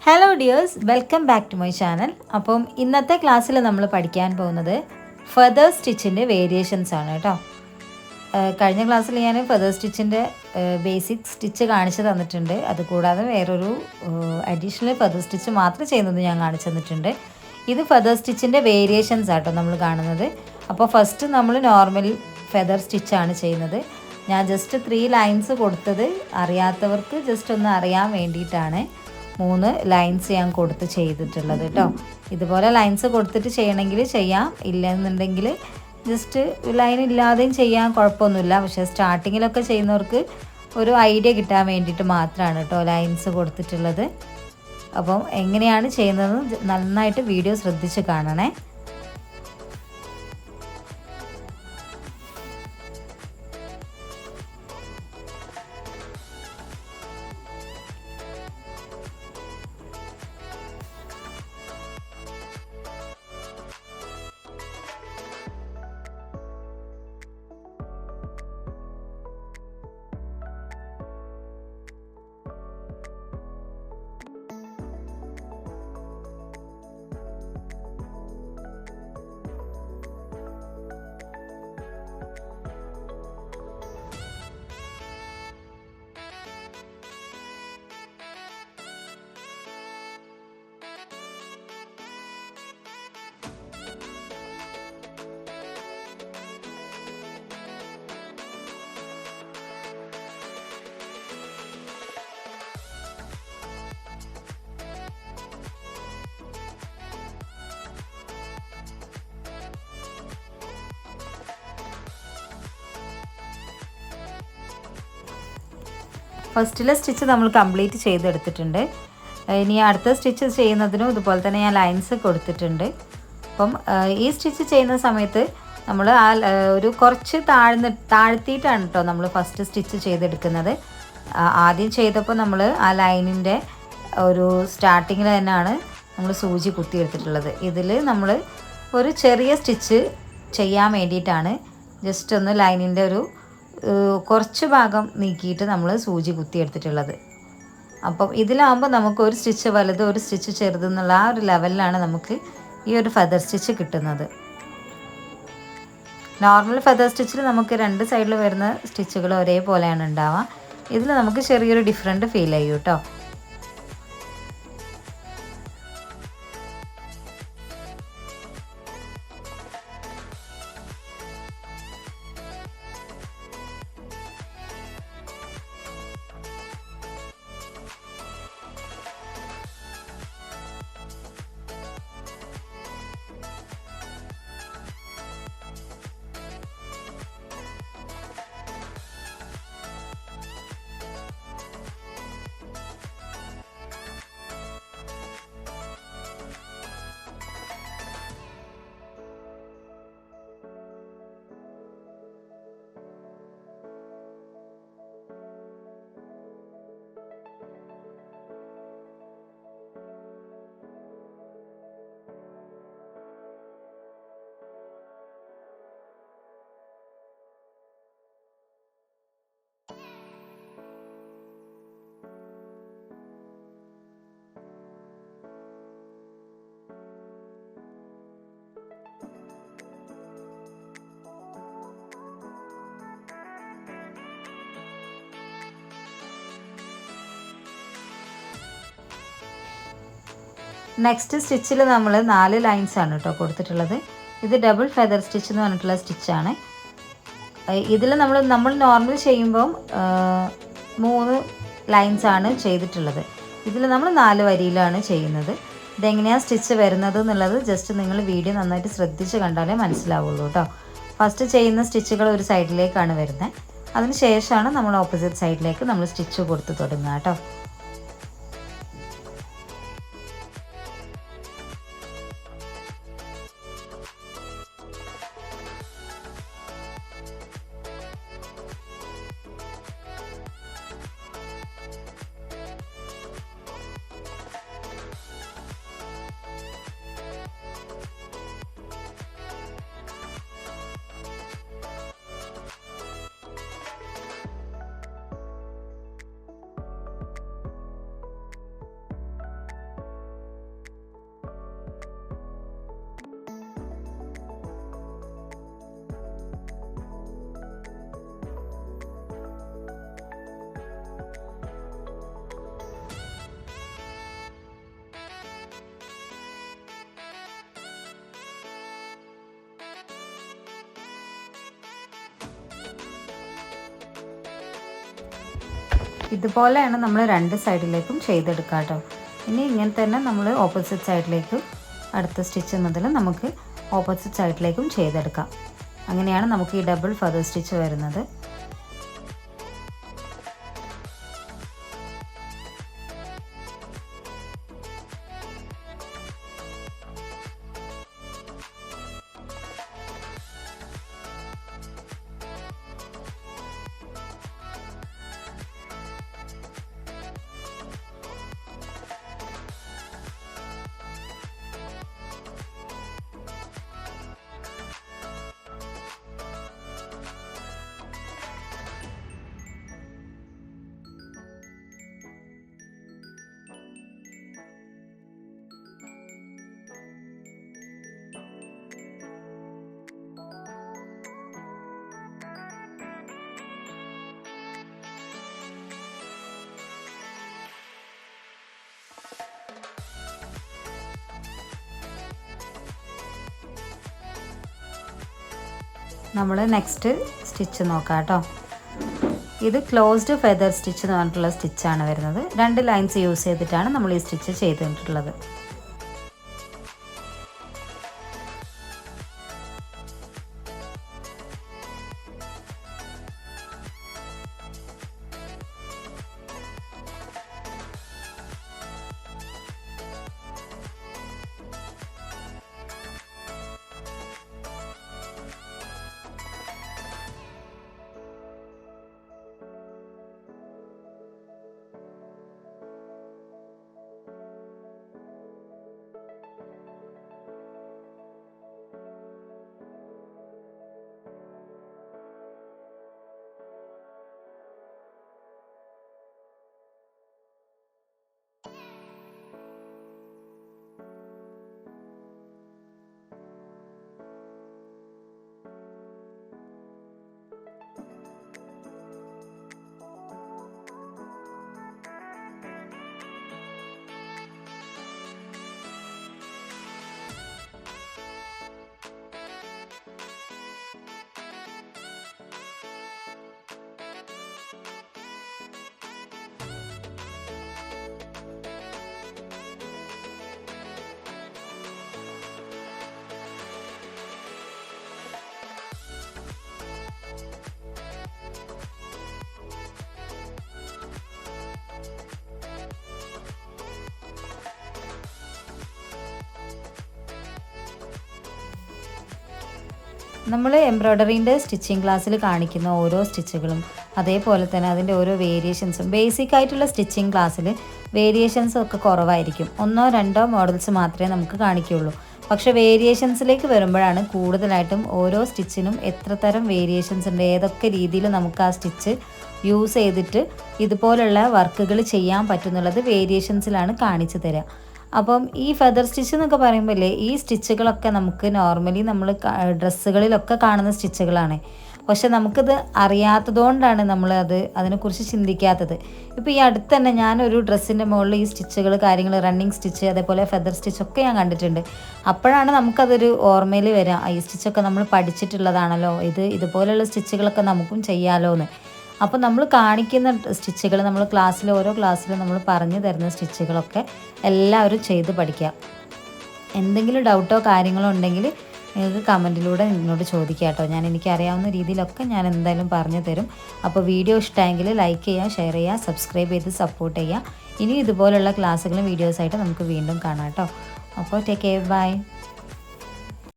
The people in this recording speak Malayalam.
Hello dears, welcome back to my channel. അപ്പം ഇന്നത്തെ ക്ലാസ്സിൽ നമ്മൾ പഠിക്കാൻ പോകുന്നത് ഫെദർ സ്റ്റിച്ചിൻ്റെ വേരിയേഷൻസ് ആണ് കേട്ടോ. കഴിഞ്ഞ ക്ലാസ്സിൽ ഞാൻ ഫെദർ സ്റ്റിച്ചിൻ്റെ ബേസിക് സ്റ്റിച്ച് കാണിച്ചു തന്നിട്ടുണ്ട്. അതുകൂടാതെ വേറൊരു അഡീഷണൽ ഫെദർ സ്റ്റിച്ച് മാത്രം ചെയ്യുന്നത് ഞാൻ കാണിച്ചു തന്നിട്ടുണ്ട്. ഇത് ഫെദർ സ്റ്റിച്ചിൻ്റെ വേരിയേഷൻസ് ആട്ടോ നമ്മൾ കാണുന്നത്. അപ്പോൾ ഫസ്റ്റ് നമ്മൾ നോർമൽ ഫെദർ സ്റ്റിച്ചാണ് ചെയ്യുന്നത്. ഞാൻ ജസ്റ്റ് 3 ലൈൻസ് കൊടുത്തത് അറിയാത്തവർക്ക് ജസ്റ്റ് ഒന്ന് അറിയാൻ വേണ്ടിയിട്ടാണ് 3 ലൈൻസ് ഞാൻ കൊടുത്ത് ചെയ്തിട്ടുള്ളത് കേട്ടോ. ഇതുപോലെ ലൈൻസ് കൊടുത്തിട്ട് ചെയ്യണമെങ്കിൽ ചെയ്യാം, ഇല്ലെന്നുണ്ടെങ്കിൽ ജസ്റ്റ് ലൈൻ ഇല്ലാതെയും ചെയ്യാൻ കുഴപ്പമൊന്നുമില്ല. പക്ഷേ സ്റ്റാർട്ടിങ്ങിലൊക്കെ ചെയ്യുന്നവർക്ക് ഒരു ഐഡിയ കിട്ടാൻ വേണ്ടിയിട്ട് മാത്രമാണ് കേട്ടോ ലൈൻസ് കൊടുത്തിട്ടുള്ളത്. അപ്പം എങ്ങനെയാണ് ചെയ്യുന്നത് നന്നായിട്ട് വീഡിയോ ശ്രദ്ധിച്ച് കാണണേ. ഫസ്റ്റിലെ സ്റ്റിച്ച് നമ്മൾ കംപ്ലീറ്റ് ചെയ്തെടുത്തിട്ടുണ്ട്. ഇനി അടുത്ത സ്റ്റിച്ച് ചെയ്യുന്നതിനും ഇതുപോലെ തന്നെ ഞാൻ ലൈൻസ് കൊടുത്തിട്ടുണ്ട്. അപ്പം ഈ സ്റ്റിച്ച് ചെയ്യുന്ന സമയത്ത് നമ്മൾ ഒരു കുറച്ച് താഴ്ത്തിയിട്ടാണ് കേട്ടോ നമ്മൾ ഫസ്റ്റ് സ്റ്റിച്ച് ചെയ്തെടുക്കുന്നത്. ആദ്യം ചെയ്തപ്പോൾ നമ്മൾ ആ ലൈനിൻ്റെ ഒരു സ്റ്റാർട്ടിങ്ങിൽ തന്നെയാണ് നമ്മൾ സൂചി കുത്തിയെടുത്തിട്ടുള്ളത്. ഇതിൽ നമ്മൾ ഒരു ചെറിയ സ്റ്റിച്ച് ചെയ്യാൻ വേണ്ടിയിട്ടാണ് ജസ്റ്റ് ഒന്ന് ലൈനിൻ്റെ ഒരു കുറച്ച് ഭാഗം നീക്കിയിട്ട് നമ്മൾ സൂചി കുത്തിയെടുത്തിട്ടുള്ളത്. അപ്പം ഇതിലാകുമ്പോൾ നമുക്ക് ഒരു സ്റ്റിച്ച് വലുത് ഒരു സ്റ്റിച്ച് ചെറുതെന്നുള്ള ആ ഒരു ലെവലിലാണ് നമുക്ക് ഈ ഒരു ഫെദർ സ്റ്റിച്ച് കിട്ടുന്നത്. നോർമൽ ഫെദർ സ്റ്റിച്ചിൽ നമുക്ക് 2 സൈഡിൽ വരുന്ന സ്റ്റിച്ചുകൾ ഒരേപോലെയാണ് ഉണ്ടാവുക. ഇതിൽ നമുക്ക് ചെറിയൊരു ഡിഫറൻറ്റ് ഫീൽ ചെയ്യും കേട്ടോ. നെക്സ്റ്റ് സ്റ്റിച്ചിൽ നമ്മൾ 4 ലൈൻസാണ് കേട്ടോ കൊടുത്തിട്ടുള്ളത്. ഇത് ഡബിൾ ഫെദർ സ്റ്റിച്ച് എന്ന് പറഞ്ഞിട്ടുള്ള സ്റ്റിച്ചാണ്. ഇതിൽ നമ്മൾ നോർമൽ ചെയ്യുമ്പം 3 ലൈൻസാണ് ചെയ്തിട്ടുള്ളത്. ഇതിൽ നമ്മൾ 4 വരിയിലാണ് ചെയ്യുന്നത്. ഇതെങ്ങനെയാണ് സ്റ്റിച്ച് വരുന്നത് എന്നുള്ളത് ജസ്റ്റ് നിങ്ങൾ വീഡിയോ നന്നായിട്ട് ശ്രദ്ധിച്ച് കണ്ടാലേ മനസ്സിലാവുള്ളൂ കേട്ടോ. ഫസ്റ്റ് ചെയ്യുന്ന സ്റ്റിച്ചുകൾ ഒരു സൈഡിലേക്കാണ് വരുന്നത്. അതിന് ശേഷമാണ് നമ്മൾ ഓപ്പോസിറ്റ് സൈഡിലേക്ക് നമ്മൾ സ്റ്റിച്ച് കൊടുത്ത് തുടങ്ങുക കേട്ടോ. ഇതുപോലെയാണ് നമ്മൾ രണ്ട് സൈഡിലേക്കും ചെയ്തെടുക്കുക കേട്ടോ. ഇനി ഇങ്ങനെ തന്നെ നമ്മൾ ഓപ്പോസിറ്റ് സൈഡിലേക്കും അടുത്ത സ്റ്റിച്ച് മുതൽ നമുക്ക് ഓപ്പോസിറ്റ് സൈഡിലേക്കും ചെയ്തെടുക്കാം. അങ്ങനെയാണ് നമുക്ക് ഈ ഡബിൾ ഫെദർ സ്റ്റിച്ച് വരുന്നത്. നമ്മൾ നെക്സ്റ്റ് സ്റ്റിച്ച് നോക്കാം കേട്ടോ. ഇത് ക്ലോസ്ഡ് ഫെദർ സ്റ്റിച്ച് എന്ന് പറഞ്ഞിട്ടുള്ള സ്റ്റിച്ചാണ് വരുന്നത്. 2 ലൈൻസ് യൂസ് ചെയ്തിട്ടാണ് നമ്മൾ ഈ സ്റ്റിച്ച് ചെയ്തിട്ടുള്ളത്. നമ്മൾ എംബ്രോയ്ഡറിൻ്റെ സ്റ്റിച്ചിങ് ക്ലാസ്സിൽ കാണിക്കുന്ന ഓരോ സ്റ്റിച്ചുകളും അതേപോലെ തന്നെ അതിൻ്റെ ഓരോ വേരിയേഷൻസും ബേസിക് ആയിട്ടുള്ള സ്റ്റിച്ചിങ് ക്ലാസ്സിൽ വേരിയേഷൻസും ഒക്കെ കുറവായിരിക്കും. 1 or 2 മോഡൽസ് മാത്രമേ നമുക്ക് കാണിക്കുകയുള്ളൂ. പക്ഷേ വേരിയേഷൻസിലേക്ക് വരുമ്പോഴാണ് കൂടുതലായിട്ടും ഓരോ സ്റ്റിച്ചിനും എത്ര തരം വേരിയേഷൻസ് ഉണ്ട്, ഏതൊക്കെ രീതിയിൽ നമുക്ക് ആ സ്റ്റിച്ച് യൂസ് ചെയ്തിട്ട് ഇതുപോലുള്ള വർക്കുകൾ ചെയ്യാൻ പറ്റുന്നുള്ളത് വേരിയേഷൻസിലാണ് കാണിച്ചു തരിക. അപ്പം ഈ ഫെദർ സ്റ്റിച്ച് എന്നൊക്കെ പറയുമ്പോൾ ഈ സ്റ്റിച്ചുകളൊക്കെ നമുക്ക് നോർമലി നമ്മൾ ഡ്രസ്സുകളിലൊക്കെ കാണുന്ന സ്റ്റിച്ചുകളാണ്. പക്ഷെ നമുക്കിത് അറിയാത്തതുകൊണ്ടാണ് അതിനെക്കുറിച്ച് ചിന്തിക്കാത്തത്. ഇപ്പോൾ ഈ അടുത്ത് തന്നെ ഞാനൊരു ഡ്രസ്സിൻ്റെ മുകളിൽ ഈ സ്റ്റിച്ചുകൾ കാര്യങ്ങൾ റണ്ണിങ് സ്റ്റിച്ച് അതേപോലെ ഫെദർ സ്റ്റിച്ചൊക്കെ ഞാൻ കണ്ടിട്ടുണ്ട്. അപ്പോഴാണ് നമുക്കതൊരു ഓർമ്മയിൽ വരിക, ഈ സ്റ്റിച്ചൊക്കെ നമ്മൾ പഠിച്ചിട്ടുള്ളതാണല്ലോ, ഇതുപോലെയുള്ള സ്റ്റിച്ചുകളൊക്കെ നമുക്കും ചെയ്യാമല്ലോ എന്ന്. അപ്പോൾ നമ്മൾ കാണിക്കുന്ന സ്റ്റിച്ചുകൾ നമ്മൾ ഓരോ ക്ലാസ്സിലും നമ്മൾ പറഞ്ഞു തരുന്ന സ്റ്റിച്ചുകളൊക്കെ എല്ലാവരും ചെയ്ത് പഠിക്കുക. എന്തെങ്കിലും ഡൗട്ടോ കാര്യങ്ങളോ ഉണ്ടെങ്കിൽ നിങ്ങൾക്ക് കമൻറ്റിലൂടെ എന്നോട് ചോദിക്കുക കേട്ടോ. എനിക്കറിയാവുന്ന രീതിയിലൊക്കെ ഞാൻ എന്തായാലും പറഞ്ഞു തരും. അപ്പോൾ വീഡിയോ ഇഷ്ടമായെങ്കിൽ ലൈക്ക് ചെയ്യുക, ഷെയർ ചെയ്യുക, സബ്സ്ക്രൈബ് ചെയ്ത് സപ്പോർട്ട് ചെയ്യുക. ഇനി ഇതുപോലുള്ള ക്ലാസ്സുകളും വീഡിയോസായിട്ട് നമുക്ക് വീണ്ടും കാണാം കേട്ടോ. അപ്പോൾ ടേക്ക് കെയർ, ബൈ.